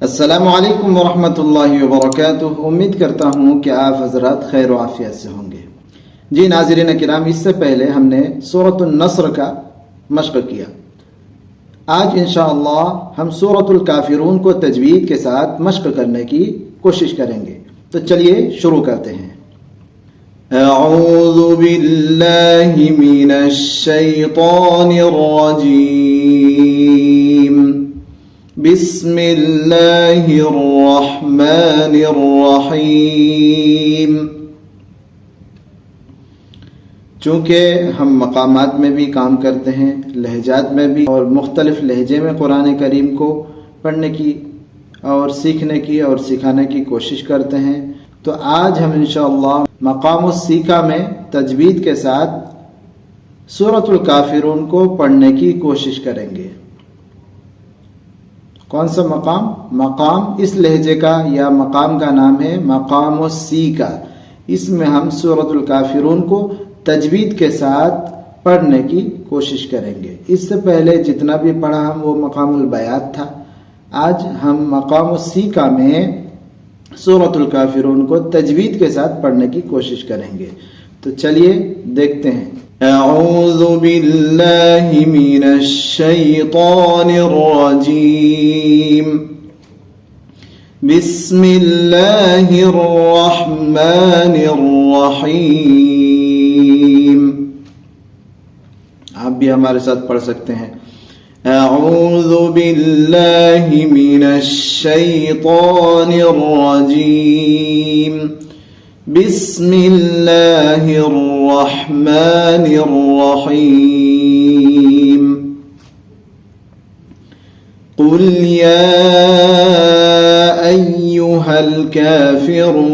अस्सलामु अलैकुम वरहमतुल्लाहि वबरकातुह। उम्मीद करता हूँ कि आप हजरात खैर आफियत से होंगे। जी नाज़रीन किराम, इससे पहले हमने सूरतुन नस्र का मश्क किया। आज इंशाअल्लाह हम सूरतुल काफिरून को तजवीद के साथ मश्क करने की कोशिश करेंगे। तो चलिए शुरू करते हैं। अऊज़ु बिल्लाहि मिनश शैतानिर रजीम। बिस्मिल्लाहिर रहमानिर रहीम। चूँकि हम मकामात में भी काम करते हैं, लहजात में भी, और मुख्तलिफ लहजे में कुरान करीम को पढ़ने की और सीखने की और सिखाने की कोशिश करते हैं, तो आज हम इंशाअल्लाह मकाम सीका में तजवीद के साथ सूरतुल काफिरून को पढ़ने की कोशिश करेंगे। कौन सा मकाम? मकाम इस लहजे का या मकाम का नाम है मकाम सीका। इसमें हम सूरतुल काफिरून को तजवीद के साथ पढ़ने की कोशिश करेंगे। इससे पहले जितना भी पढ़ा हम वो मकामुल बयात था। आज हम मकाम सीका में सूरतुल काफिरून को तजवीद के साथ पढ़ने की कोशिश करेंगे। तो चलिए देखते हैं। अऊज़ु बिल्लाहि मिनश शैतानिर रजीम। बिस्मिल्लाहिर रहमानिर रहीम। आप भी हमारे साथ पढ़ सकते हैं। अऊज़ु बिल्लाहि मिनश शैतानिर रजीम। बिस्मिल्लाहिर रहमानिर रहीम। कुल या अय्युहल काफिरून।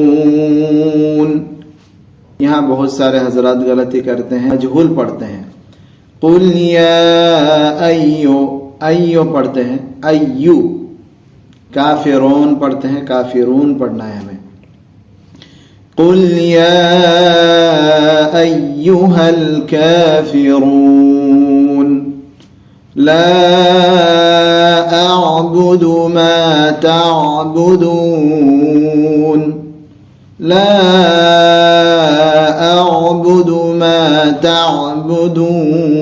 यहाँ बहुत सारे हजरात गलती करते हैं, मजहूल पढ़ते हैं। कुल या अय्यो, अय्यो पढ़ते हैं, अय्यू। काफिरून पढ़ते हैं, काफिरून पढ़ना है हमें। कुल या अय्युहल काफिरून ला अअबुदु मा तअबुदून। ला अअबुदु मा तअबुदून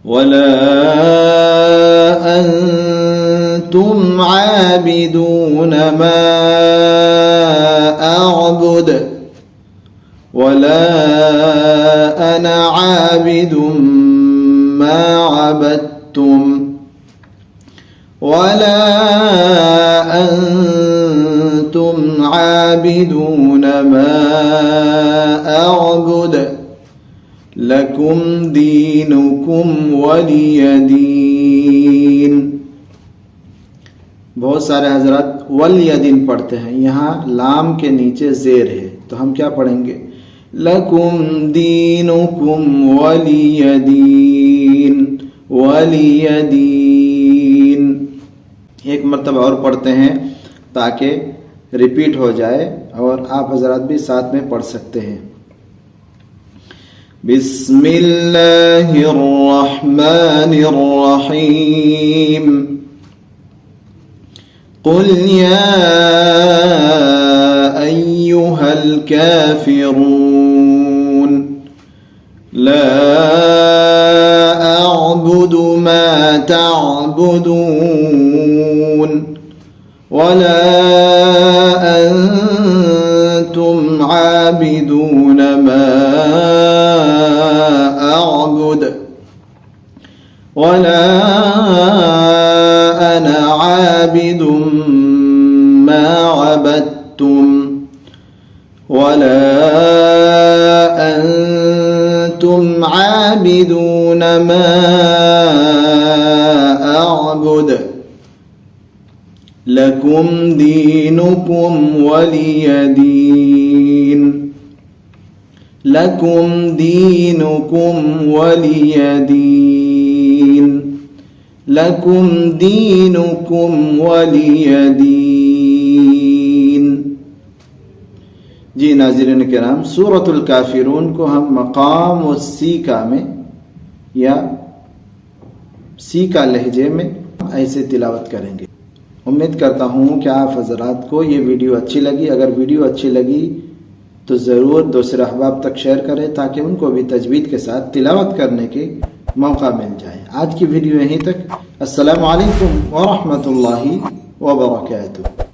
वला अंतुम आबिदून मा अअबुद वला अना आबिदुम मा अबदतुम वला अंतुम आबिदून मा अअबुद लकुम दीनुकुम वलिय दीन। बहुत सारे हजरत वलिय दीन पढ़ते हैं। यहाँ लाम के नीचे जेर है, तो हम क्या पढ़ेंगे? लकुम दीनुकुम वलिय दीन, वलिय दीन। एक मरतबा और पढ़ते हैं ताकि रिपीट हो जाए और आप हजरात भी साथ में पढ़ सकते हैं। बिस्मिल्लाहिर रहमानिर रहीम। कुल या अय्युहल काफिरून ला अअबुदु मा तअबुदून वला अंतुम आबिदून मा अअबुद वला अना आबिदुम मा अबदतुम वला अंतुम आबिदून मा अअबुद लकुम दीनुकुम वलिय दीन। लकुम दीनुकुम वलिय दीन। लकुम दीनुकुम वलिय दीन। जी नाज़रीन किराम, सूरतुल काफिरून को हम मकाम सीका में या सी का लहजे में हम ऐसे तिलावत करेंगे। उम्मीद करता हूँ कि आप हजरात को ये वीडियो अच्छी लगी। अगर वीडियो अच्छी लगी तो ज़रूर दूसरे अहबाब तक शेयर करें ताकि उनको भी तजवीद के साथ तिलावत करने के मौका मिल जाए। आज की वीडियो यहीं तक। अस्सलामु अलैकुम व रहमतुल्लाहि व बरकातुहू।